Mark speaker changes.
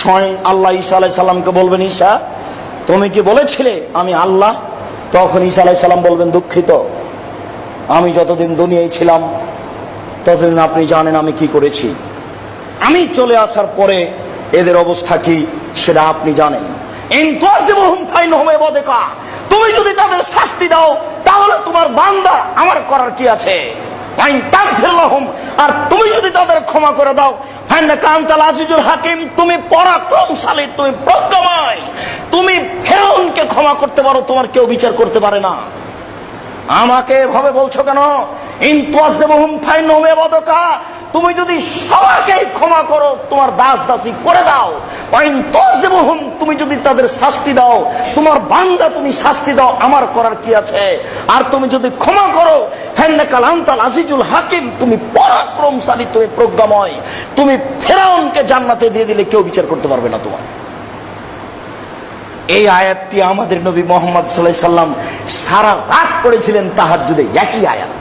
Speaker 1: স্বয়ং আল্লাহ ঈসা আলাইহিস সালামকে বলবেন, ঈসা তুমি কি বলেছিলে আমি আল্লাহ? তখন ঈসা আলাইহিস সালাম বলবেন, দুঃখিত, আমি যতদিন দুনিয়ায় ছিলাম ততদিন আপনি জানেন আমি কি করেছি। আমি চলে আসার পরে এদের অবস্থা কি সেটা আপনি জানেন। তুমি যদি তাদের শাস্তি দাও তাহলে তোমার বান্দা, আমার করার কি আছে? আর তুমি যদি তাদের ক্ষমা করে দাও, আজিজুল হাকিম, তুমি পরাক্রমশালী, তুমি প্রজ্ঞাময়, তুমি ফেরাউনকে ক্ষমা করতে পারো, তোমার কেউ বিচার করতে পারে না। আমাকে এভাবে বলছো কেন? তুমি যদি সবাইকে ক্ষমা করো, তোমার দাস দাসী করে দাও, তুমি যদি তাদের শাস্তি দাও, তোমার বান্দা তুমি শাস্তি দাও, আমার করার কি আছে? আর তুমি যদি ক্ষমা করো, আনতাল আজিজুল হাকিম, তুমি পরাক্রমশালী, তুমি প্রজ্ঞাময়, তুমি ফেরাউনকে জান্নাতে দিয়ে দিলে কেউ বিচার করতে পারবে না তোমার। এই আয়াতটি আমাদের নবী মুহাম্মদ সাল্লাল্লাহু আলাইহি সাল্লাম সারা রাত পড়েছিলেন তাহাজ্জুদে, একই আয়াত।